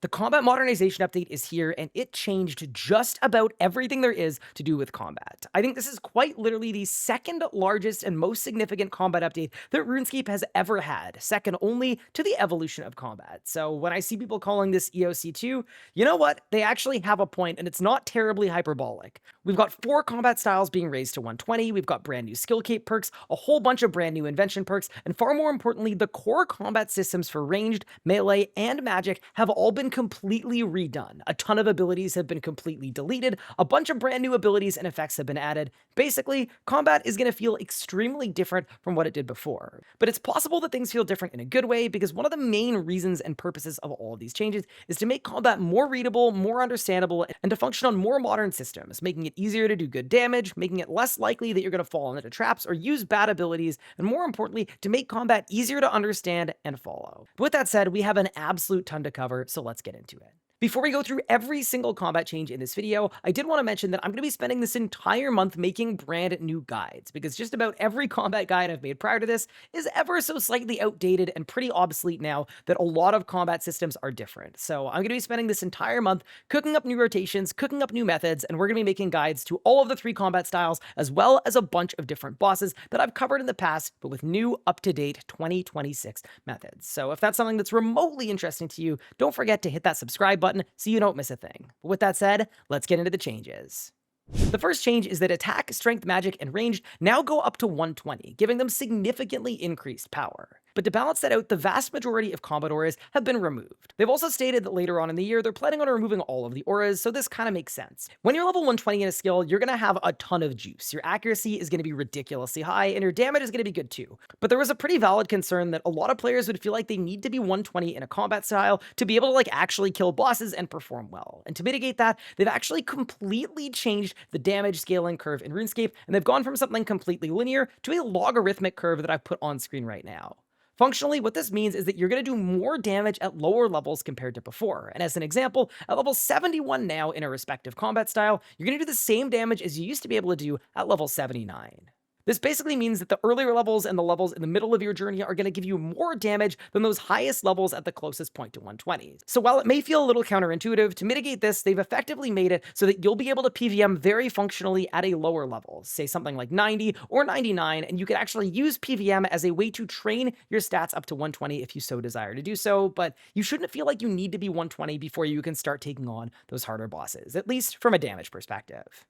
The combat modernization update is here, and it changed just about everything there is to do with combat. I think this is quite literally the second largest and most significant combat update that RuneScape has ever had, second only to the evolution of combat. So when I see people calling this EOC2, you know what? They actually have a point, and it's not terribly hyperbolic. We've got 4 combat styles being raised to 120, we've got brand new Skillcape perks, a whole bunch of brand new Invention perks, and far more importantly, the core combat systems for ranged, melee, and magic have all been completely redone. A ton of abilities have been completely deleted, a bunch of brand new abilities and effects have been added. Basically, combat is going to feel extremely different from what it did before. But it's possible that things feel different in a good way because one of the main reasons and purposes of all of these changes is to make combat more readable, more understandable, and to function on more modern systems, making it easier to do good damage, making it less likely that you're going to fall into traps or use bad abilities, and more importantly, to make combat easier to understand and follow. But with that said, we have an absolute ton to cover, so let's get into it. Before we go through every single combat change in this video, I did want to mention that I'm going to be spending this entire month making brand new guides, because just about every combat guide I've made prior to this is ever so slightly outdated and pretty obsolete now that a lot of combat systems are different. So I'm going to be spending this entire month cooking up new rotations, cooking up new methods, and we're going to be making guides to all of the 3 combat styles, as well as a bunch of different bosses that I've covered in the past, but with new up-to-date 2026 methods. So if that's something that's remotely interesting to you, don't forget to hit that subscribe button so you don't miss a thing. But with that said, let's get into the changes. The first change is that attack, strength, magic, and ranged now go up to 120, giving them significantly increased power. But to balance that out, the vast majority of combat auras have been removed. They've also stated that later on in the year, they're planning on removing all of the auras, so this kind of makes sense. When you're level 120 in a skill, you're going to have a ton of juice. Your accuracy is going to be ridiculously high, and your damage is going to be good too. But there was a pretty valid concern that a lot of players would feel like they need to be 120 in a combat style to be able to actually kill bosses and perform well. And to mitigate that, they've actually completely changed the damage scaling curve in RuneScape, and they've gone from something completely linear to a logarithmic curve that I've put on screen right now. Functionally, what this means is that you're going to do more damage at lower levels compared to before. And as an example, at level 71 now in a respective combat style, you're going to do the same damage as you used to be able to do at level 79. This basically means that the earlier levels and the levels in the middle of your journey are going to give you more damage than those highest levels at the closest point to 120. So while it may feel a little counterintuitive, to mitigate this, they've effectively made it so that you'll be able to PVM very functionally at a lower level, say something like 90 or 99, and you can actually use PVM as a way to train your stats up to 120 if you so desire to do so, but you shouldn't feel like you need to be 120 before you can start taking on those harder bosses, at least from a damage perspective.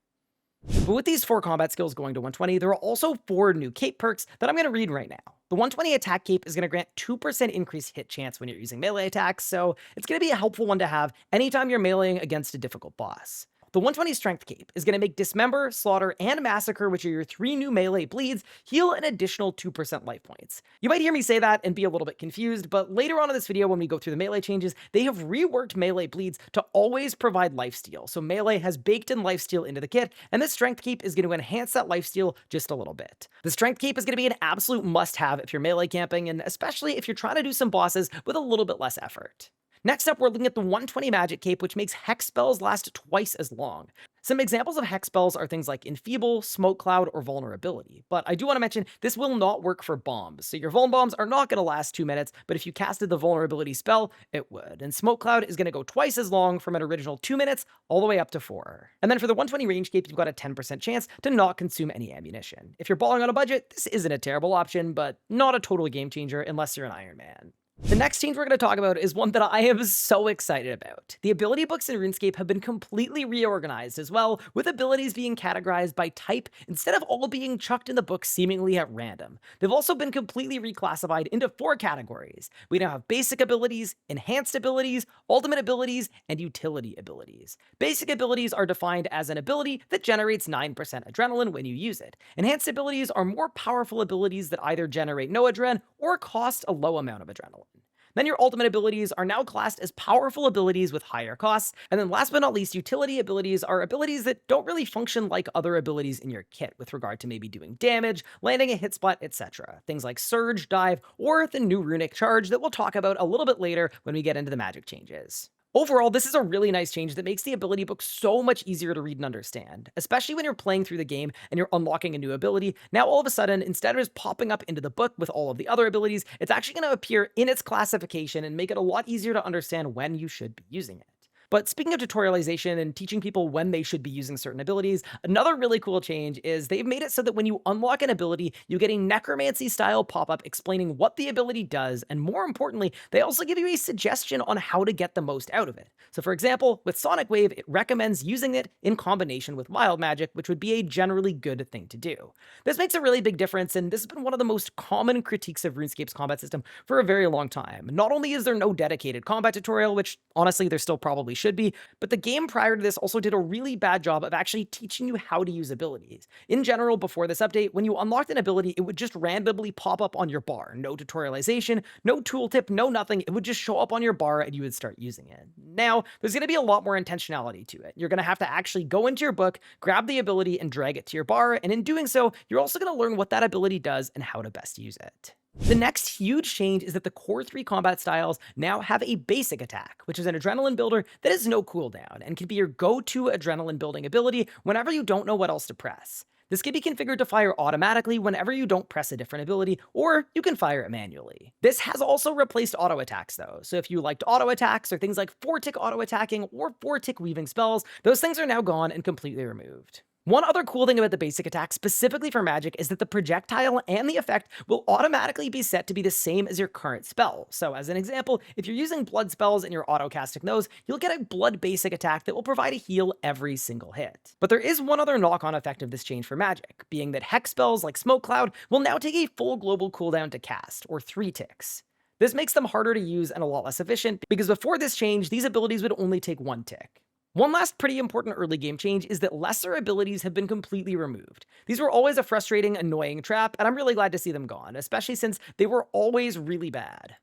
But with these 4 combat skills going to 120, there are also 4 new cape perks that I'm going to read right now. The 120 attack cape is going to grant 2% increased hit chance when you're using melee attacks, so it's going to be a helpful one to have anytime you're meleeing against a difficult boss. The 120 Strength Cape is going to make Dismember, Slaughter, and Massacre, which are your 3 new melee bleeds, heal an additional 2% life points. You might hear me say that and be a little bit confused, but later on in this video when we go through the melee changes, they have reworked melee bleeds to always provide lifesteal. So melee has baked in lifesteal into the kit, and this Strength Cape is going to enhance that lifesteal just a little bit. The Strength Cape is going to be an absolute must-have if you're melee camping, and especially if you're trying to do some bosses with a little bit less effort. Next up, we're looking at the 120 Magic Cape, which makes Hex spells last twice as long. Some examples of Hex spells are things like Enfeeble, Smoke Cloud, or Vulnerability, but I do want to mention this will not work for bombs. So your Vuln bombs are not going to last 2 minutes, but if you casted the Vulnerability spell, it would. And Smoke Cloud is going to go twice as long from an original 2 minutes all the way up to 4. And then for the 120 Range Cape, you've got a 10% chance to not consume any ammunition. If you're balling on a budget, this isn't a terrible option, but not a total game changer unless you're an Iron Man. The next change we're going to talk about is one that I am so excited about. The ability books in RuneScape have been completely reorganized as well, with abilities being categorized by type instead of all being chucked in the book seemingly at random. They've also been completely reclassified into 4 categories. We now have basic abilities, enhanced abilities, ultimate abilities, and utility abilities. Basic abilities are defined as an ability that generates 9% adrenaline when you use it. Enhanced abilities are more powerful abilities that either generate no adrenaline or cost a low amount of adrenaline. Then your ultimate abilities are now classed as powerful abilities with higher costs. And then last but not least, utility abilities are abilities that don't really function like other abilities in your kit with regard to maybe doing damage, landing a hit spot, etc. Things like Surge, Dive, or the new Runic Charge that we'll talk about a little bit later when we get into the magic changes. Overall, this is a really nice change that makes the ability book so much easier to read and understand, especially when you're playing through the game and you're unlocking a new ability. Now, all of a sudden, instead of just popping up into the book with all of the other abilities, it's actually going to appear in its classification and make it a lot easier to understand when you should be using it. But speaking of tutorialization and teaching people when they should be using certain abilities, another really cool change is they've made it so that when you unlock an ability, you get a necromancy style pop-up explaining what the ability does, and more importantly, they also give you a suggestion on how to get the most out of it. So for example, with Sonic Wave, it recommends using it in combination with Wild Magic, which would be a generally good thing to do. This makes a really big difference, and this has been one of the most common critiques of RuneScape's combat system for a very long time. Not only is there no dedicated combat tutorial, which honestly there still probably should be, but the game prior to this also did a really bad job of actually teaching you how to use abilities. In general, before this update, when you unlocked an ability, it would just randomly pop up on your bar. No tutorialization, no tooltip, no nothing. It would just show up on your bar and you would start using it. Now, there's going to be a lot more intentionality to it. You're going to have to actually go into your book, grab the ability, and drag it to your bar, and in doing so, you're also going to learn what that ability does and how to best use it. The next huge change is that the core 3 combat styles now have a basic attack, which is an adrenaline builder that has no cooldown and can be your go-to adrenaline building ability whenever you don't know what else to press. This can be configured to fire automatically whenever you don't press a different ability, or you can fire it manually. This has also replaced auto attacks though, so if you liked auto attacks or things like 4-tick auto attacking or 4-tick weaving spells, those things are now gone and completely removed. One other cool thing about the basic attack specifically for magic is that the projectile and the effect will automatically be set to be the same as your current spell. So as an example, if you're using blood spells and you're auto-casting those, you'll get a blood basic attack that will provide a heal every single hit. But there is one other knock-on effect of this change for magic, being that hex spells like Smoke Cloud will now take a full global cooldown to cast, or 3 ticks. This makes them harder to use and a lot less efficient, because before this change, these abilities would only take 1 tick. One last pretty important early game change is that lesser abilities have been completely removed. These were always a frustrating, annoying trap, and I'm really glad to see them gone, especially since they were always really bad.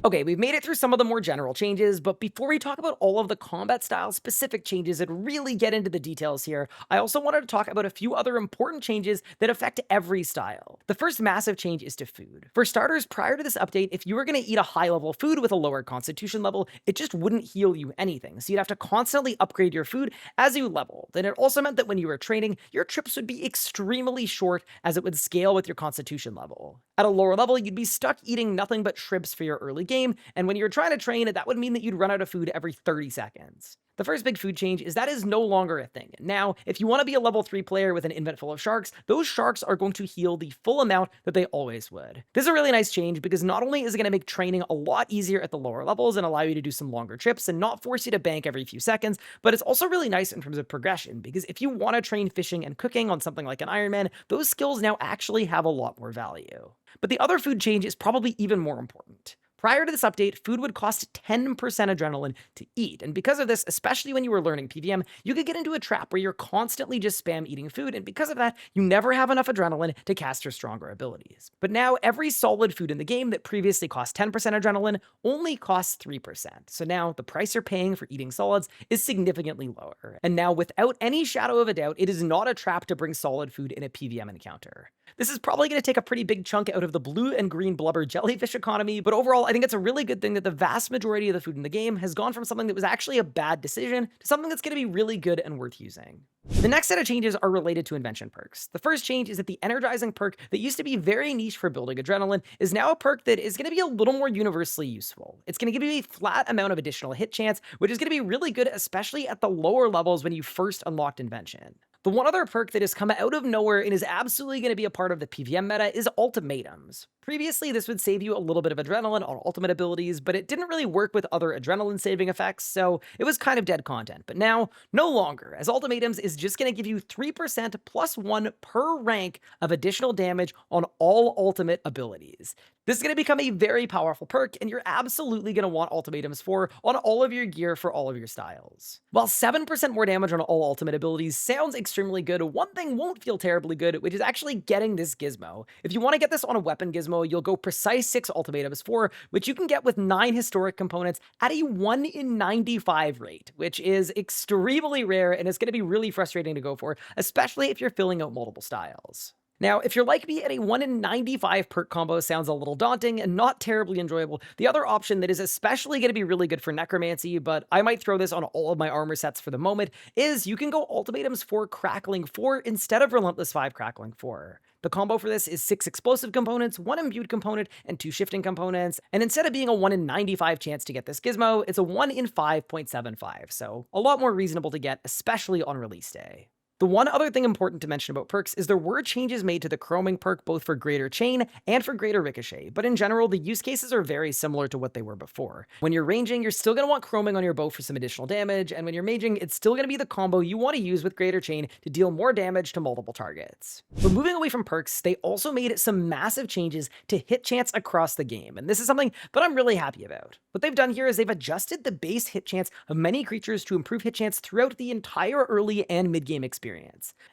Okay, we've made it through some of the more general changes, but before we talk about all of the combat style specific changes and really get into the details here, I also wanted to talk about a few other important changes that affect every style. The first massive change is to food. For starters, prior to this update, if you were going to eat a high level food with a lower constitution level, it just wouldn't heal you anything, so you'd have to constantly upgrade your food as you leveled. And it also meant that when you were training, your trips would be extremely short as it would scale with your constitution level. At a lower level, you'd be stuck eating nothing but shrimps for your early game, and when you're trying to train, that would mean that you'd run out of food every 30 seconds. The first big food change is that is no longer a thing. Now, if you want to be a level 3 player with an invent full of sharks, those sharks are going to heal the full amount that they always would. This is a really nice change because not only is it going to make training a lot easier at the lower levels and allow you to do some longer trips and not force you to bank every few seconds, but it's also really nice in terms of progression because if you want to train fishing and cooking on something like an Iron Man, those skills now actually have a lot more value. But the other food change is probably even more important. Prior to this update, food would cost 10% adrenaline to eat, and because of this, especially when you were learning PvM, you could get into a trap where you're constantly just spam eating food, and because of that, you never have enough adrenaline to cast your stronger abilities. But now, every solid food in the game that previously cost 10% adrenaline only costs 3%, so now the price you're paying for eating solids is significantly lower. And now, without any shadow of a doubt, it is not a trap to bring solid food in a PvM encounter. This is probably going to take a pretty big chunk out of the blue and green blubber jellyfish economy, but overall, I think it's a really good thing that the vast majority of the food in the game has gone from something that was actually a bad decision to something that's going to be really good and worth using. The next set of changes are related to Invention Perks. The first change is that the energizing perk that used to be very niche for building adrenaline is now a perk that is going to be a little more universally useful. It's going to give you a flat amount of additional hit chance, which is going to be really good, especially at the lower levels when you first unlocked Invention. The one other perk that has come out of nowhere and is absolutely going to be a part of the PvM meta is ultimatums. Previously, this would save you a little bit of adrenaline on ultimate abilities, but it didn't really work with other adrenaline saving effects, so it was kind of dead content. But now, no longer, as ultimatums is just going to give you 3% plus 1 per rank of additional damage on all ultimate abilities. This is going to become a very powerful perk, and you're absolutely going to want ultimatums for on all of your gear for all of your styles. While 7% more damage on all ultimate abilities sounds extremely good, one thing won't feel terribly good, which is actually getting this gizmo. If you want to get this on a weapon gizmo, you'll go precise 6 ultimatums for, which you can get with 9 historic components at a 1 in 95 rate, which is extremely rare and it's going to be really frustrating to go for, especially if you're filling out multiple styles. Now, if you're like me and a 1 in 95 perk combo sounds a little daunting and not terribly enjoyable, the other option that is especially going to be really good for Necromancy, but I might throw this on all of my armor sets for the moment, is you can go Ultimatums for Crackling 4 instead of Relentless 5 Crackling 4. The combo for this is 6 explosive components, 1 imbued component, and 2 shifting components, and instead of being a 1 in 95 chance to get this gizmo, it's a 1 in 5.75, so a lot more reasonable to get, especially on release day. The one other thing important to mention about perks is there were changes made to the chroming perk both for Greater Chain and for Greater Ricochet, but in general, the use cases are very similar to what they were before. When you're ranging, you're still going to want chroming on your bow for some additional damage, and when you're maging, it's still going to be the combo you want to use with Greater Chain to deal more damage to multiple targets. But moving away from perks, they also made some massive changes to hit chance across the game, and this is something that I'm really happy about. What they've done here is they've adjusted the base hit chance of many creatures to improve hit chance throughout the entire early and mid-game experience.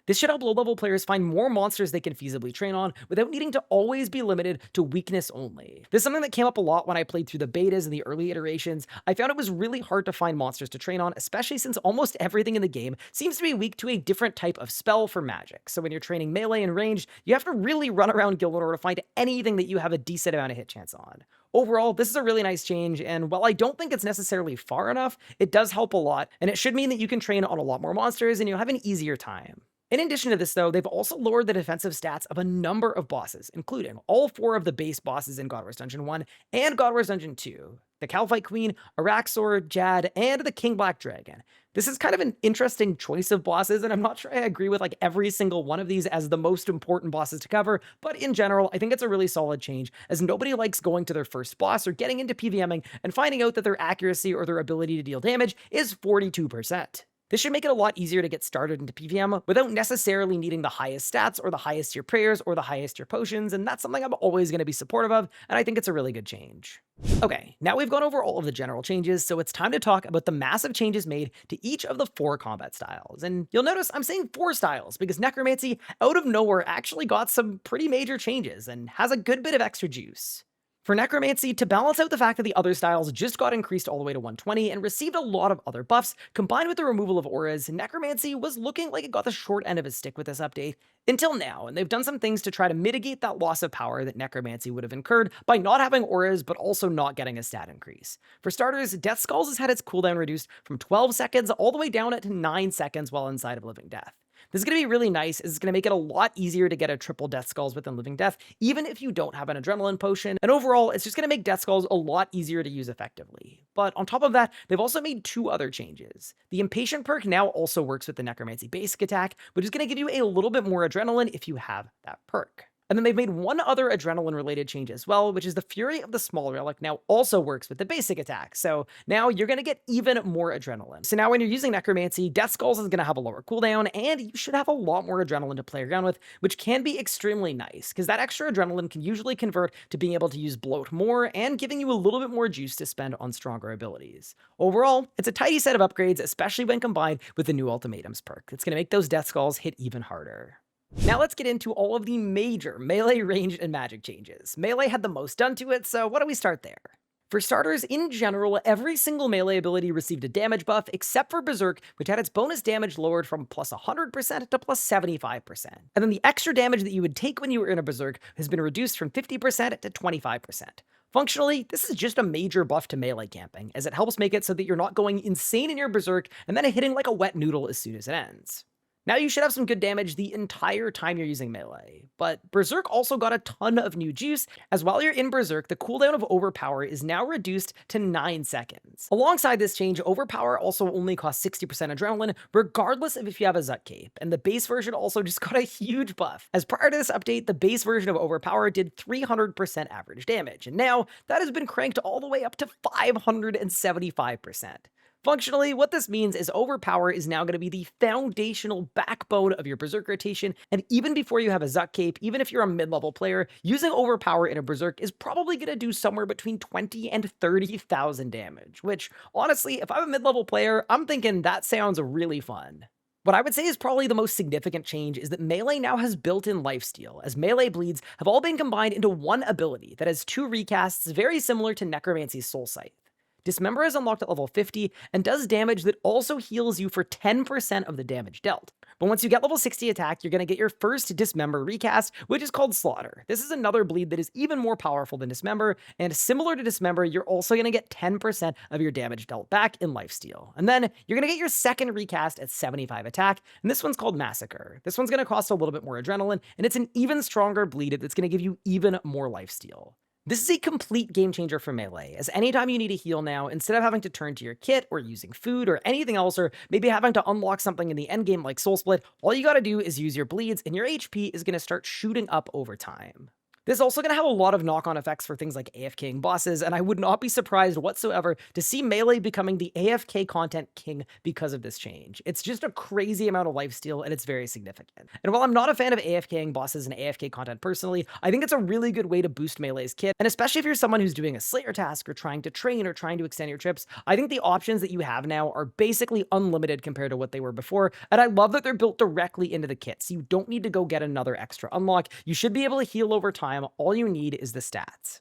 This should help low-level players find more monsters they can feasibly train on without needing to always be limited to weakness only. This is something that came up a lot when I played through the betas and the early iterations. I found it was really hard to find monsters to train on, especially since almost everything in the game seems to be weak to a different type of spell for magic. So when you're training melee and ranged, you have to really run around guild in order to find anything that you have a decent amount of hit chance on. Overall, this is a really nice change, and while I don't think it's necessarily far enough, it does help a lot, and it should mean that you can train on a lot more monsters and you'll have an easier time. In addition to this, though, they've also lowered the defensive stats of a number of bosses, including all 4 of the base bosses in God Wars Dungeon 1 and God Wars Dungeon 2, the Calphite Queen, Araxor, Jad, and the King Black Dragon. This is kind of an interesting choice of bosses, and I'm not sure I agree with every single one of these as the most important bosses to cover, but in general, I think it's a really solid change, as nobody likes going to their first boss or getting into PVMing and finding out that their accuracy or their ability to deal damage is 42%. This should make it a lot easier to get started into PVM without necessarily needing the highest stats or the highest tier prayers or the highest tier potions, and that's something I'm always going to be supportive of, and I think it's a really good change. Okay, now we've gone over all of the general changes, so it's time to talk about the massive changes made to each of the 4 combat styles. And you'll notice I'm saying 4 styles because Necromancy, out of nowhere, actually got some pretty major changes and has a good bit of extra juice. For Necromancy, to balance out the fact that the other styles just got increased all the way to 120 and received a lot of other buffs, combined with the removal of auras, Necromancy was looking like it got the short end of its stick with this update, until now, and they've done some things to try to mitigate that loss of power that Necromancy would have incurred by not having auras, but also not getting a stat increase. For starters, Death Skulls has had its cooldown reduced from 12 seconds all the way down to 9 seconds while inside of Living Death. This is going to be really nice, as it's going to make it a lot easier to get a triple Death Skulls within Living Death, even if you don't have an Adrenaline Potion, and overall, it's just going to make Death Skulls a lot easier to use effectively. But on top of that, they've also made 2 other changes. The Impatient perk now also works with the Necromancy basic attack, which is going to give you a little bit more Adrenaline if you have that perk. And then they've made one other adrenaline-related change as well, which is the Fury of the Small Relic now also works with the basic attack, so now you're going to get even more adrenaline. So now when you're using Necromancy, Death Skulls is going to have a lower cooldown, and you should have a lot more adrenaline to play around with, which can be extremely nice, because that extra adrenaline can usually convert to being able to use Bloat more, and giving you a little bit more juice to spend on stronger abilities. Overall, it's a tidy set of upgrades, especially when combined with the new Ultimatums perk. It's going to make those Death Skulls hit even harder. Now let's get into all of the major melee, ranged, and magic changes. Melee had the most done to it, so why don't we start there? For starters, in general, every single melee ability received a damage buff, except for Berserk, which had its bonus damage lowered from plus 100% to plus 75%. And then the extra damage that you would take when you were in a Berserk has been reduced from 50% to 25%. Functionally, this is just a major buff to melee camping, as it helps make it so that you're not going insane in your Berserk and then hitting like a wet noodle as soon as it ends. Now you should have some good damage the entire time you're using melee, but Berserk also got a ton of new juice, as while you're in Berserk, the cooldown of Overpower is now reduced to 9 seconds. Alongside this change, Overpower also only costs 60% adrenaline, regardless of if you have a Skillcape, and the base version also just got a huge buff, as prior to this update, the base version of Overpower did 300% average damage, and now that has been cranked all the way up to 575%. Functionally, what this means is Overpower is now going to be the foundational backbone of your Berserk rotation, and even before you have a Skillcape, even if you're a mid-level player, using Overpower in a Berserk is probably going to do somewhere between 20 and 30,000 damage, which, honestly, if I'm a mid-level player, I'm thinking that sounds really fun. What I would say is probably the most significant change is that Melee now has built-in lifesteal, as Melee bleeds have all been combined into one ability that has 2 recasts very similar to Necromancy's Soul Scythe. Dismember is unlocked at level 50 and does damage that also heals you for 10% of the damage dealt. But once you get level 60 attack, you're going to get your first Dismember recast, which is called Slaughter. This is another bleed that is even more powerful than Dismember, and similar to Dismember, you're also going to get 10% of your damage dealt back in lifesteal. And then you're going to get your second recast at 75 attack, and this one's called Massacre. This one's going to cost a little bit more adrenaline, and it's an even stronger bleed that's going to give you even more lifesteal. This is a complete game changer for melee, as anytime you need a heal now, instead of having to turn to your kit or using food or anything else, or maybe having to unlock something in the endgame like Soul Split, all you gotta do is use your bleeds and your HP is gonna start shooting up over time. This is also going to have a lot of knock-on effects for things like AFKing bosses, and I would not be surprised whatsoever to see Melee becoming the AFK content king because of this change. It's just a crazy amount of lifesteal, and it's very significant. And while I'm not a fan of AFKing bosses and AFK content personally, I think it's a really good way to boost Melee's kit, and especially if you're someone who's doing a Slayer task or trying to train or trying to extend your trips, I think the options that you have now are basically unlimited compared to what they were before, and I love that they're built directly into the kit, so you don't need to go get another extra unlock. You should be able to heal over time. All you need is the stats.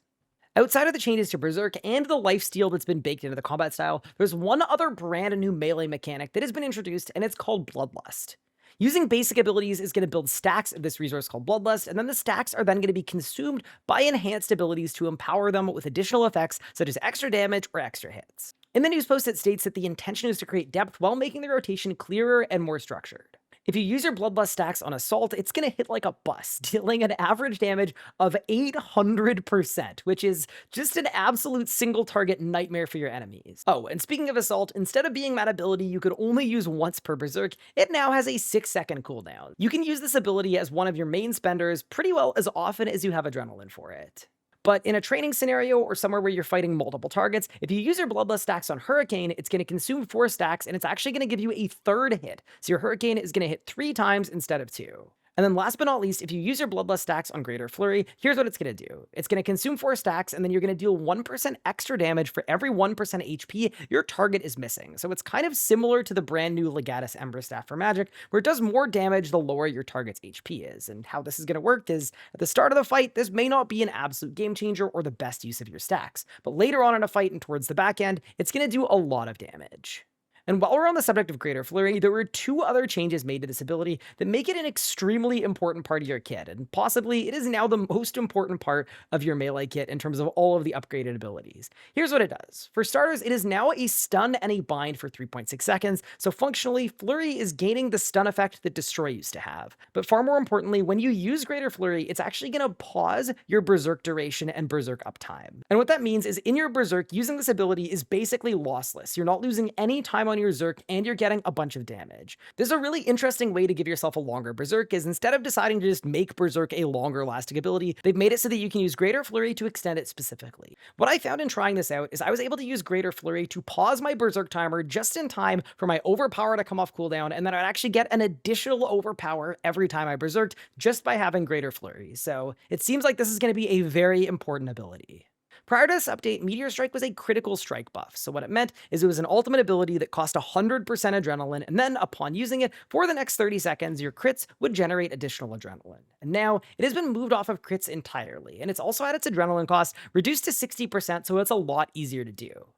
Outside of the changes to Berserk and the lifesteal that's been baked into the combat style, there's one other brand new melee mechanic that has been introduced, and it's called Bloodlust. Using basic abilities is going to build stacks of this resource called Bloodlust, and then the stacks are then going to be consumed by enhanced abilities to empower them with additional effects such as extra damage or extra hits. In the news post, it states that the intention is to create depth while making the rotation clearer and more structured. If you use your Bloodlust stacks on Assault, it's going to hit like a bus, dealing an average damage of 800%, which is just an absolute single target nightmare for your enemies. Oh, and speaking of Assault, instead of being that ability you could only use once per Berserk, it now has a 6-second cooldown. You can use this ability as one of your main spenders pretty well as often as you have adrenaline for it. But in a training scenario or somewhere where you're fighting multiple targets, if you use your Bloodlust stacks on Hurricane, it's going to consume 4 stacks, and it's actually going to give you a third hit. So your Hurricane is going to hit 3 times instead of 2. And then last but not least, if you use your Bloodlust stacks on Greater Flurry, here's what it's going to do. It's going to consume 4 stacks, and then you're going to deal 1% extra damage for every 1% HP your target is missing. So it's kind of similar to the brand new Legatus Ember Staff for Magic, where it does more damage the lower your target's HP is. And how this is going to work is, at the start of the fight, this may not be an absolute game changer or the best use of your stacks, but later on in a fight and towards the back end, it's going to do a lot of damage. And while we're on the subject of Greater Flurry, there were 2 other changes made to this ability that make it an extremely important part of your kit, and possibly it is now the most important part of your melee kit in terms of all of the upgraded abilities. Here's what it does. For starters, it is now a stun and a bind for 3.6 seconds, so functionally, Flurry is gaining the stun effect that Destroy used to have. But far more importantly, when you use Greater Flurry, it's actually going to pause your Berserk duration and Berserk uptime. And what that means is in your Berserk, using this ability is basically lossless. You're not losing any time on your Berserk, and you're getting a bunch of damage. This is a really interesting way to give yourself a longer Berserk, is instead of deciding to just make Berserk a longer lasting ability, they've made it so that you can use Greater Flurry to extend it specifically. What I found in trying this out is I was able to use Greater Flurry to pause my Berserk timer just in time for my Overpower to come off cooldown, and then I'd actually get an additional Overpower every time I Berserked just by having Greater Flurry. So it seems like this is going to be a very important ability. Prior to this update, Meteor Strike was a critical strike buff, so what it meant is it was an ultimate ability that cost 100% adrenaline, and then upon using it, for the next 30 seconds, your crits would generate additional adrenaline. And now, it has been moved off of crits entirely, and it's also had its adrenaline cost reduced to 60%, so it's a lot easier to do.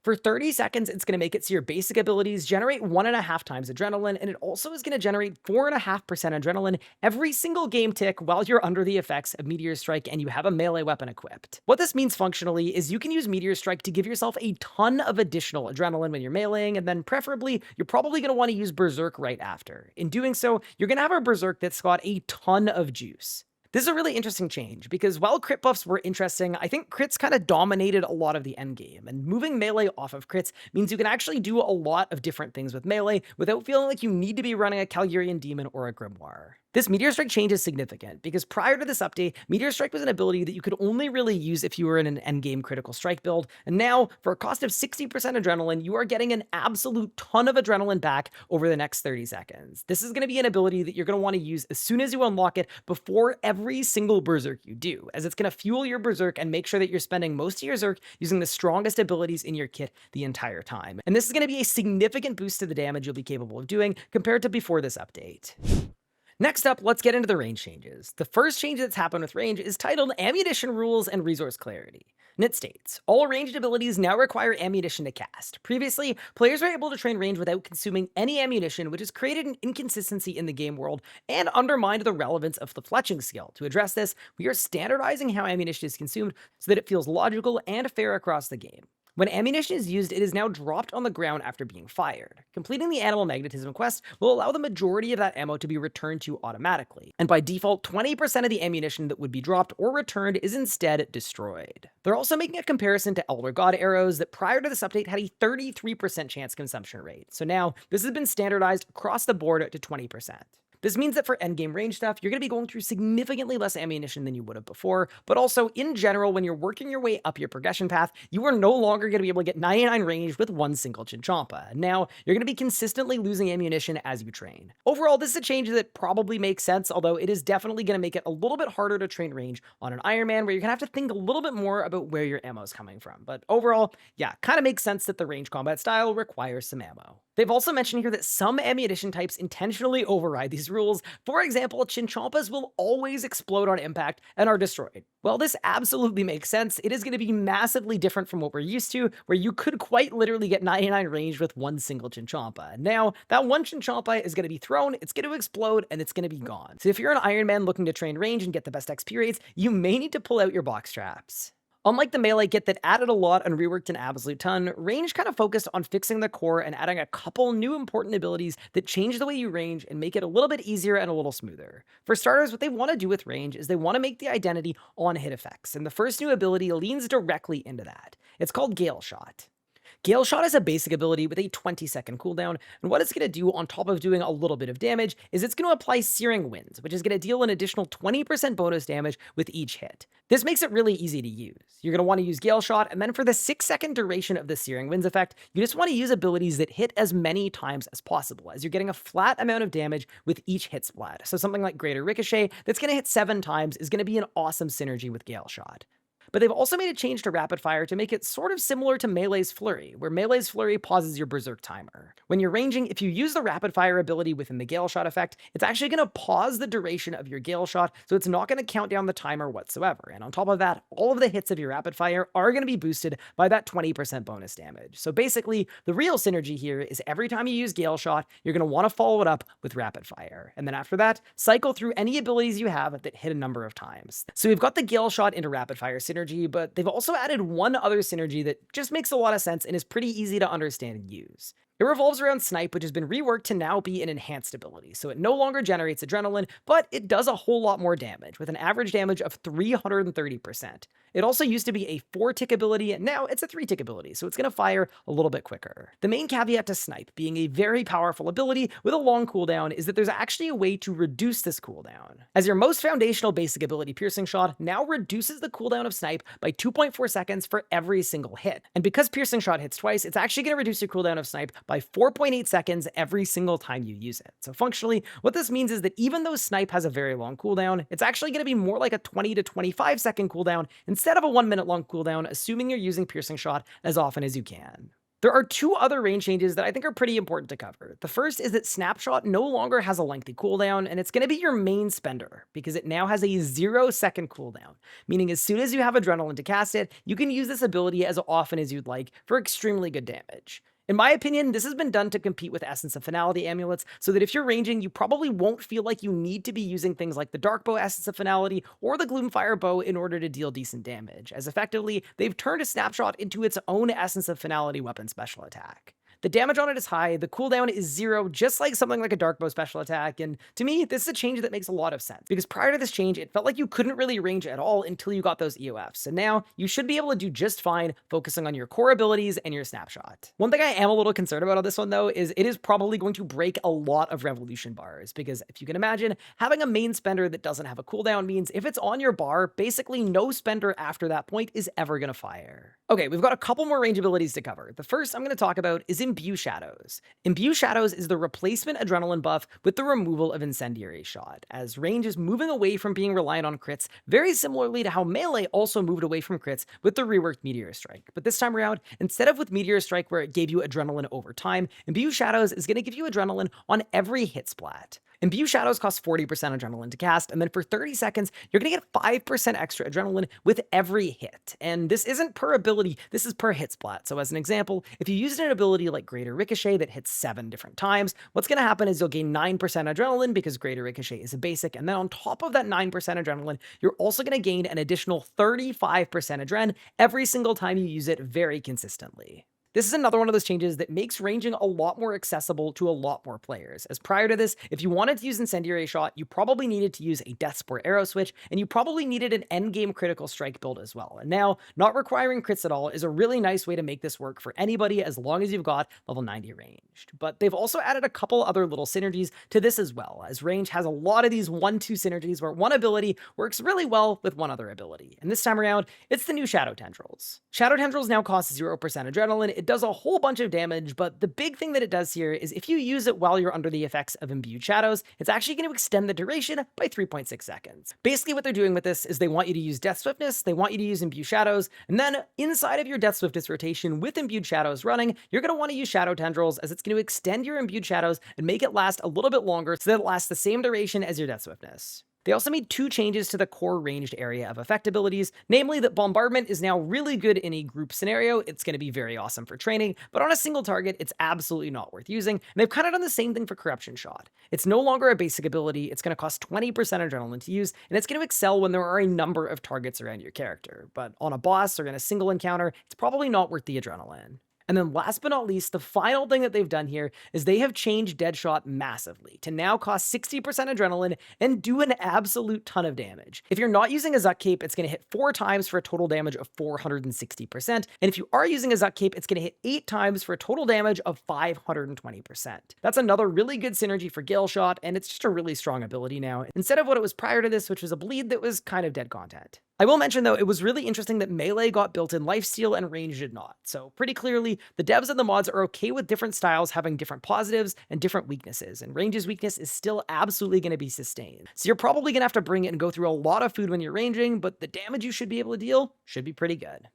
For 30 seconds, it's going to make it so your basic abilities generate 1.5 times adrenaline, and it also is going to generate 4.5% adrenaline every single game tick while you're under the effects of Meteor Strike and you have a melee weapon equipped. What this means functionally is you can use Meteor Strike to give yourself a ton of additional adrenaline when you're meleeing, and then preferably, you're probably going to want to use Berserk right after. In doing so, you're going to have a Berserk that's got a ton of juice. This is a really interesting change, because while crit buffs were interesting, I think crits kind of dominated a lot of the endgame, and moving melee off of crits means you can actually do a lot of different things with melee without feeling like you need to be running a Calgarian Demon or a Grimoire. This Meteor Strike change is significant, because prior to this update, Meteor Strike was an ability that you could only really use if you were in an endgame critical strike build, and now, for a cost of 60% adrenaline, you are getting an absolute ton of adrenaline back over the next 30 seconds. This is going to be an ability that you're going to want to use as soon as you unlock it before every single Berserk you do, as it's going to fuel your Berserk and make sure that you're spending most of your Zerk using the strongest abilities in your kit the entire time. And this is going to be a significant boost to the damage you'll be capable of doing compared to before this update. Next up, let's get into the range changes. The first change that's happened with range is titled Ammunition Rules and Resource Clarity. And it states, all ranged abilities now require ammunition to cast. Previously, players were able to train range without consuming any ammunition, which has created an inconsistency in the game world and undermined the relevance of the fletching skill. To address this, we are standardizing how ammunition is consumed so that it feels logical and fair across the game. When ammunition is used, it is now dropped on the ground after being fired. Completing the Animal Magnetism quest will allow the majority of that ammo to be returned to automatically, and by default, 20% of the ammunition that would be dropped or returned is instead destroyed. They're also making a comparison to Elder God arrows that prior to this update had a 33% chance consumption rate, so now this has been standardized across the board to 20%. This means that for endgame range stuff, you're going to be going through significantly less ammunition than you would have before, but also in general, when you're working your way up your progression path, you are no longer going to be able to get 99 range with one single Chinchompa. Now, you're going to be consistently losing ammunition as you train. Overall, this is a change that probably makes sense, although it is definitely going to make it a little bit harder to train range on an Iron Man, where you're going to have to think a little bit more about where your ammo is coming from. But overall, yeah, kind of makes sense that the range combat style requires some ammo. They've also mentioned here that some ammunition types intentionally override these rules. For example, Chinchompas will always explode on impact and are destroyed. Well, this absolutely makes sense. It is going to be massively different from what we're used to, where you could quite literally get 99 range with one single Chinchompa. Now, that one Chinchompa is going to be thrown, it's going to explode, and it's going to be gone. So if you're an Iron Man looking to train range and get the best XP rates, you may need to pull out your box traps. Unlike the melee kit that added a lot and reworked an absolute ton, range kind of focused on fixing the core and adding a couple new important abilities that change the way you range and make it a little bit easier and a little smoother. For starters, what they want to do with range is they want to make the identity on hit effects, and the first new ability leans directly into that. It's called Gale Shot. Gale Shot is a basic ability with a 20-second cooldown, and what it's going to do on top of doing a little bit of damage is it's going to apply Searing Winds, which is going to deal an additional 20% bonus damage with each hit. This makes it really easy to use. You're going to want to use Gale Shot, and then for the 6-second duration of the Searing Winds effect, you just want to use abilities that hit as many times as possible, as you're getting a flat amount of damage with each hit splat. So something like Greater Ricochet that's going to hit 7 times is going to be an awesome synergy with Gale Shot. But they've also made a change to Rapid Fire to make it sort of similar to Melee's Flurry, where Melee's Flurry pauses your Berserk timer. When you're ranging, if you use the Rapid Fire ability within the Gale Shot effect, it's actually going to pause the duration of your Gale Shot, so it's not going to count down the timer whatsoever. And on top of that, all of the hits of your Rapid Fire are going to be boosted by that 20% bonus damage. So basically, the real synergy here is every time you use Gale Shot, you're going to want to follow it up with Rapid Fire. And then after that, cycle through any abilities you have that hit a number of times. So we've got the Gale Shot into Rapid Fire synergy, but they've also added one other synergy that just makes a lot of sense and is pretty easy to understand and use. It revolves around Snipe, which has been reworked to now be an enhanced ability, so it no longer generates adrenaline, but it does a whole lot more damage, with an average damage of 330%. It also used to be a 4-tick ability, and now it's a 3-tick ability, so it's going to fire a little bit quicker. The main caveat to Snipe being a very powerful ability with a long cooldown is that there's actually a way to reduce this cooldown, as your most foundational basic ability, Piercing Shot, now reduces the cooldown of Snipe by 2.4 seconds for every single hit. And because Piercing Shot hits twice, it's actually going to reduce your cooldown of Snipe by 4.8 seconds every single time you use it. So functionally, what this means is that even though Snipe has a very long cooldown, it's actually going to be more like a 20 to 25 second cooldown instead of a 1 minute long cooldown, assuming you're using Piercing Shot as often as you can. There are two other range changes that I think are pretty important to cover. The first is that Snapshot no longer has a lengthy cooldown, and it's going to be your main spender, because it now has a 0-second cooldown, meaning as soon as you have Adrenaline to cast it, you can use this ability as often as you'd like for extremely good damage. In my opinion, this has been done to compete with Essence of Finality amulets, so that if you're ranging, you probably won't feel like you need to be using things like the Darkbow Essence of Finality or the Gloomfire Bow in order to deal decent damage, as effectively, they've turned a Snapshot into its own Essence of Finality weapon special attack. The damage on it is high, the cooldown is 0, just like something like a Darkbow special attack, and to me, this is a change that makes a lot of sense, because prior to this change, it felt like you couldn't really range at all until you got those EOFs, and now you should be able to do just fine focusing on your core abilities and your Snapshot. One thing I am a little concerned about on this one, though, is it is probably going to break a lot of Revolution bars, because if you can imagine, having a main spender that doesn't have a cooldown means if it's on your bar, basically no spender after that point is ever going to fire. Okay, we've got a couple more range abilities to cover. The first I'm going to talk about is Imbue Shadows. Imbue Shadows is the replacement adrenaline buff with the removal of Incendiary Shot, as range is moving away from being reliant on crits, very similarly to how Melee also moved away from crits with the reworked Meteor Strike. But this time around, instead of with Meteor Strike where it gave you adrenaline over time, Imbue Shadows is going to give you adrenaline on every hit splat. Imbue Shadows cost 40% adrenaline to cast, and then for 30 seconds, you're gonna get 5% extra adrenaline with every hit. And this isn't per ability, this is per hit splat. So as an example, if you use an ability like Greater Ricochet that hits 7 different times, what's gonna happen is you'll gain 9% adrenaline because Greater Ricochet is a basic, and then on top of that 9% adrenaline, you're also gonna gain an additional 35% adren every single time you use it very consistently. This is another one of those changes that makes ranging a lot more accessible to a lot more players, as prior to this, if you wanted to use Incendiary Shot, you probably needed to use a Death Sport arrow switch, and you probably needed an endgame critical strike build as well. And now, not requiring crits at all is a really nice way to make this work for anybody as long as you've got level 90 ranged. But they've also added a couple other little synergies to this as well, as range has a lot of these 1-2 synergies where one ability works really well with one other ability. And this time around, it's the new Shadow Tendrils. Shadow Tendrils now cost 0% adrenaline. It does a whole bunch of damage, but the big thing that it does here is if you use it while you're under the effects of Imbued Shadows, it's actually going to extend the duration by 3.6 seconds. Basically what they're doing with this is they want you to use Death Swiftness, they want you to use Imbued Shadows, and then inside of your Death Swiftness rotation with Imbued Shadows running, you're going to want to use Shadow Tendrils as it's going to extend your Imbued Shadows and make it last a little bit longer so that it lasts the same duration as your Death Swiftness. They also made 2 changes to the core ranged area of effect abilities, namely that Bombardment is now really good in a group scenario. It's going to be very awesome for training, but on a single target, it's absolutely not worth using. And they've kind of done the same thing for Corruption Shot. It's no longer a basic ability, it's going to cost 20% adrenaline to use, and it's going to excel when there are a number of targets around your character. But on a boss or in a single encounter, it's probably not worth the adrenaline. And then last but not least, the final thing that they've done here is they have changed Deadshot massively to now cost 60% adrenaline and do an absolute ton of damage. If you're not using a Zuck Cape, it's going to hit 4 times for a total damage of 460%. And if you are using a Zuck Cape, it's going to hit 8 times for a total damage of 520%. That's another really good synergy for Gale Shot, and it's just a really strong ability now, instead of what it was prior to this, which was a bleed that was kind of dead content. I will mention though, it was really interesting that melee got built-in lifesteal and range did not. So pretty clearly, the devs and the mods are okay with different styles having different positives and different weaknesses, and range's weakness is still absolutely going to be sustained. So you're probably going to have to bring it and go through a lot of food when you're ranging, but the damage you should be able to deal should be pretty good.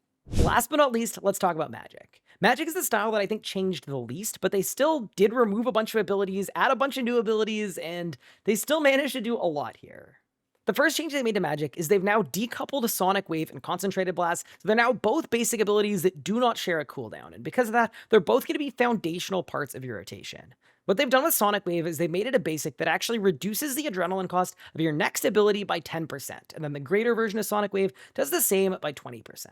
Last but not least, let's talk about magic. Magic is the style that I think changed the least, but they still did remove a bunch of abilities, add a bunch of new abilities, and they still managed to do a lot here. The first change they made to Magic is they've now decoupled a Sonic Wave and Concentrated Blast, so they're now both basic abilities that do not share a cooldown, and because of that, they're both going to be foundational parts of your rotation. What they've done with Sonic Wave is they've made it a basic that actually reduces the adrenaline cost of your next ability by 10%, and then the greater version of Sonic Wave does the same by 20%.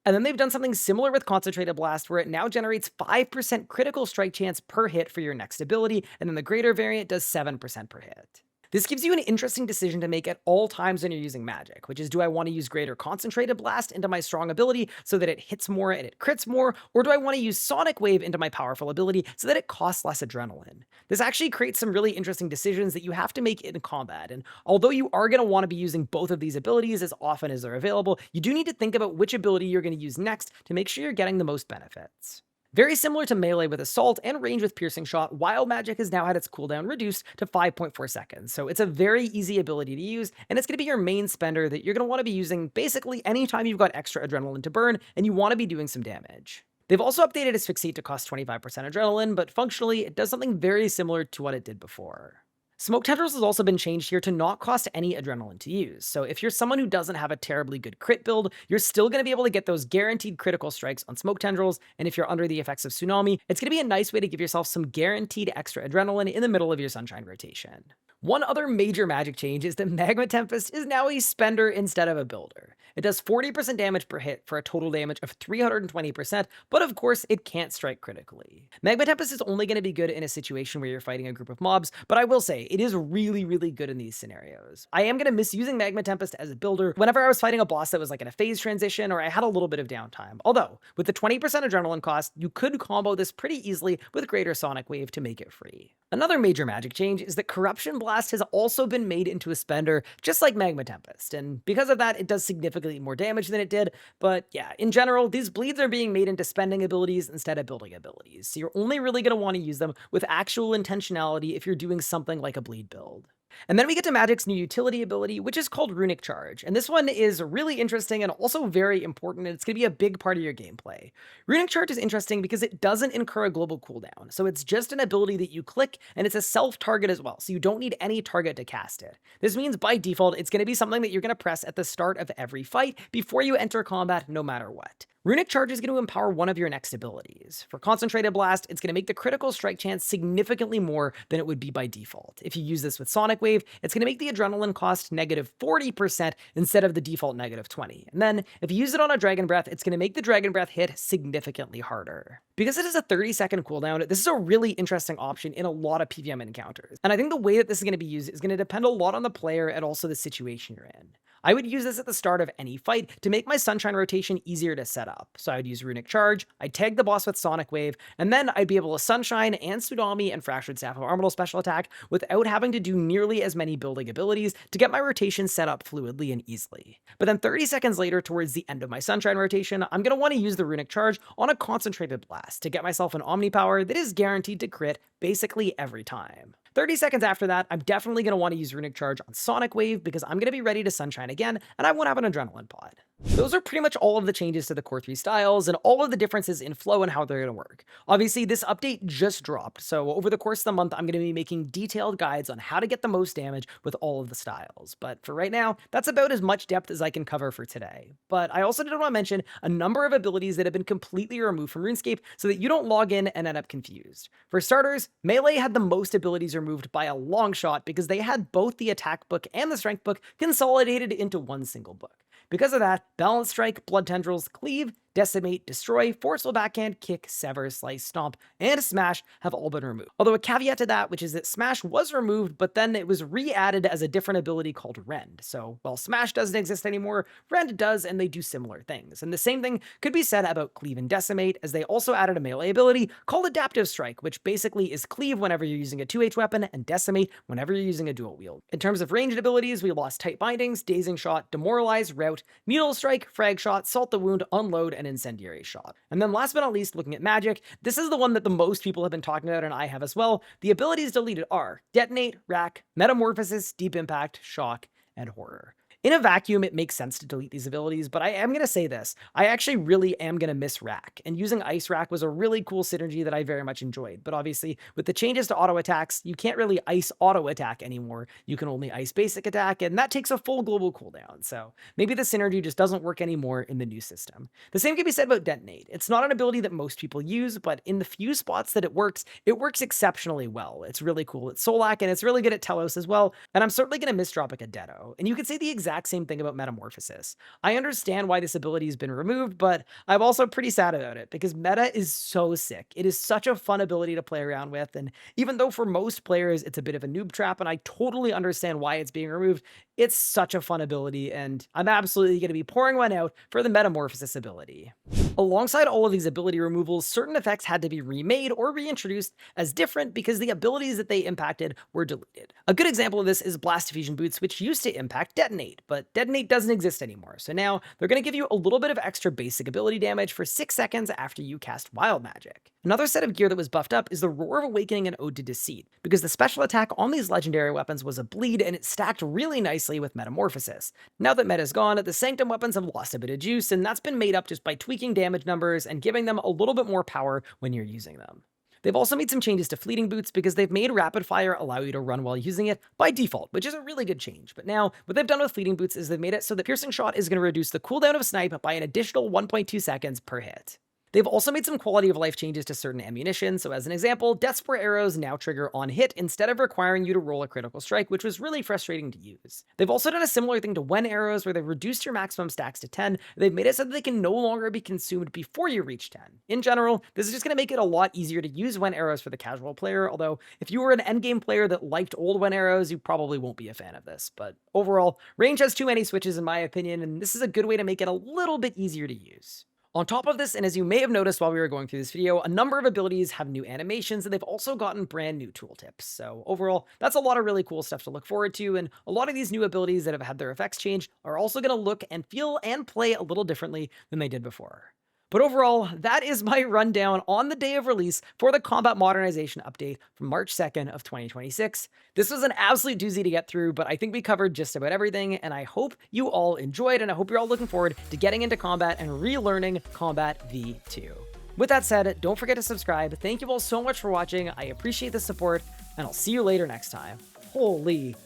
And then they've done something similar with Concentrated Blast, where it now generates 5% critical strike chance per hit for your next ability, and then the greater variant does 7% per hit. This gives you an interesting decision to make at all times when you're using magic, which is, do I want to use greater Concentrated Blast into my strong ability so that it hits more and it crits more, or do I want to use Sonic Wave into my powerful ability so that it costs less adrenaline? This actually creates some really interesting decisions that you have to make in combat, and although you are going to want to be using both of these abilities as often as they're available, you do need to think about which ability you're going to use next to make sure you're getting the most benefits. Very similar to melee with Assault and range with Piercing Shot, Wild Magic has now had its cooldown reduced to 5.4 seconds, so it's a very easy ability to use, and it's going to be your main spender that you're going to want to be using basically anytime you've got extra adrenaline to burn and you want to be doing some damage. They've also updated Asphyxiate to cost 25% adrenaline, but functionally it does something very similar to what it did before. Smoke Tendrils has also been changed here to not cost any adrenaline to use, so if you're someone who doesn't have a terribly good crit build, you're still going to be able to get those guaranteed critical strikes on Smoke Tendrils, and if you're under the effects of Tsunami, it's going to be a nice way to give yourself some guaranteed extra adrenaline in the middle of your Sunshine rotation. One other major magic change is that Magma Tempest is now a spender instead of a builder. It does 40% damage per hit for a total damage of 320%, but of course it can't strike critically. Magma Tempest is only going to be good in a situation where you're fighting a group of mobs, but I will say, it is really, really good in these scenarios. I am going to miss using Magma Tempest as a builder whenever I was fighting a boss that was like in a phase transition or I had a little bit of downtime. Although, with the 20% adrenaline cost, you could combo this pretty easily with Greater Sonic Wave to make it free. Another major magic change is that Corruption Blast has also been made into a spender, just like Magma Tempest, and because of that, it does significantly more damage than it did, but yeah, in general, these bleeds are being made into spending abilities instead of building abilities, so you're only really going to want to use them with actual intentionality if you're doing something like a bleed build. And then we get to Magic's new utility ability, which is called Runic Charge. And this one is really interesting and also very important, and it's going to be a big part of your gameplay. Runic Charge is interesting because it doesn't incur a global cooldown. So it's just an ability that you click, and it's a self-target as well. So you don't need any target to cast it. This means by default, it's going to be something that you're going to press at the start of every fight before you enter combat, no matter what. Runic Charge is going to empower one of your next abilities. For Concentrated Blast, it's going to make the critical strike chance significantly more than it would be by default. If you use this with Sonic Wave, it's going to make the adrenaline cost negative 40% instead of the default negative 20. And then, if you use it on a Dragon Breath, it's going to make the Dragon Breath hit significantly harder. Because it is a 30-second cooldown, this is a really interesting option in a lot of PvM encounters. And I think the way that this is going to be used is going to depend a lot on the player and also the situation you're in. I would use this at the start of any fight to make my Sunshine rotation easier to set up. So I'd use Runic Charge, I'd tag the boss with Sonic Wave, and then I'd be able to Sunshine and Tsunami and Fractured Staff of Armatal special attack without having to do nearly as many building abilities to get my rotation set up fluidly and easily. But then 30 seconds later, towards the end of my Sunshine rotation, I'm going to want to use the Runic Charge on a Concentrated Blast to get myself an Omni Power that is guaranteed to crit basically every time. 30 seconds after that, I'm definitely going to want to use Runic Charge on Sonic Wave because I'm going to be ready to Sunshine again, and I won't have an Adrenaline pod. Those are pretty much all of the changes to the core 3 styles and all of the differences in flow and how they're going to work. Obviously, this update just dropped, so over the course of the month, I'm going to be making detailed guides on how to get the most damage with all of the styles. But for right now, that's about as much depth as I can cover for today. But I also did want to mention a number of abilities that have been completely removed from RuneScape so that you don't log in and end up confused. For starters, Melee had the most abilities removed by a long shot because they had both the attack book and the strength book consolidated into one single book. Because of that, Balance Strike, Blood Tendrils, Cleave, Decimate, Destroy, Forceful Backhand, Kick, Sever, Slice, Stomp, and Smash have all been removed. Although a caveat to that, which is that Smash was removed, but then it was re-added as a different ability called Rend. So while Smash doesn't exist anymore, Rend does, and they do similar things. And the same thing could be said about Cleave and Decimate, as they also added a melee ability called Adaptive Strike, which basically is Cleave whenever you're using a 2H weapon, and Decimate whenever you're using a dual wield. In terms of ranged abilities, we lost Tight Bindings, Dazing Shot, Demoralize, Rout, Needle Strike, Frag Shot, Salt the Wound, Unload, and Incendiary Shot. And then last but not least, looking at Magic, this is the one that the most people have been talking about, and I have as well. The abilities deleted are Detonate, Rack, Metamorphosis, Deep Impact, Shock, and Horror. In a vacuum, it makes sense to delete these abilities, but I am going to say this. I actually really am going to miss Rack, and using Ice Rack was a really cool synergy that I very much enjoyed. But obviously, with the changes to auto attacks, you can't really Ice auto attack anymore. You can only Ice basic attack, and that takes a full global cooldown. So maybe the synergy just doesn't work anymore in the new system. The same can be said about Detonate. It's not an ability that most people use, but in the few spots that it works exceptionally well. It's really cool. It's Solak, and it's really good at Telos as well, and I'm certainly going to miss dropping a Detto. And you could say the exact same thing about Metamorphosis. I understand why this ability has been removed, but I'm also pretty sad about it because Meta is so sick. It is such a fun ability to play around with, and even though for most players it's a bit of a noob trap, and I totally understand why it's being removed, it's such a fun ability, and I'm absolutely going to be pouring one out for the Metamorphosis ability. Alongside all of these ability removals, certain effects had to be remade or reintroduced as different because the abilities that they impacted were deleted. A good example of this is Blast Diffusion Boots, which used to impact Detonate, but Detonate doesn't exist anymore, so now they're going to give you a little bit of extra basic ability damage for 6 seconds after you cast Wild Magic. Another set of gear that was buffed up is the Roar of Awakening and Ode to Deceit, because the special attack on these legendary weapons was a bleed and it stacked really nicely with Metamorphosis. Now that meta's gone, the Sanctum weapons have lost a bit of juice, and that's been made up just by tweaking damage numbers and giving them a little bit more power when you're using them. They've also made some changes to Fleeting Boots because they've made Rapid Fire allow you to run while using it by default, which is a really good change. But now, what they've done with Fleeting Boots is they've made it so that Piercing Shot is going to reduce the cooldown of Snipe by an additional 1.2 seconds per hit. They've also made some quality of life changes to certain ammunition, so as an example, Deathspore arrows now trigger on hit instead of requiring you to roll a critical strike, which was really frustrating to use. They've also done a similar thing to Wen arrows, where they've reduced your maximum stacks to 10, they've made it so that they can no longer be consumed before you reach 10. In general, this is just going to make it a lot easier to use Wen arrows for the casual player, although if you were an endgame player that liked old Wen arrows, you probably won't be a fan of this. But overall, range has too many switches in my opinion, and this is a good way to make it a little bit easier to use. On top of this, and as you may have noticed while we were going through this video, a number of abilities have new animations, and they've also gotten brand new tooltips. So overall, that's a lot of really cool stuff to look forward to, and a lot of these new abilities that have had their effects changed are also going to look and feel and play a little differently than they did before. But overall, that is my rundown on the day of release for the Combat Modernization update from March 2nd of 2026. This was an absolute doozy to get through, but I think we covered just about everything, and I hope you all enjoyed, and I hope you're all looking forward to getting into combat and relearning Combat V2. With that said, don't forget to subscribe. Thank you all so much for watching. I appreciate the support, and I'll see you later next time. Holy,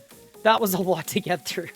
that was a lot to get through.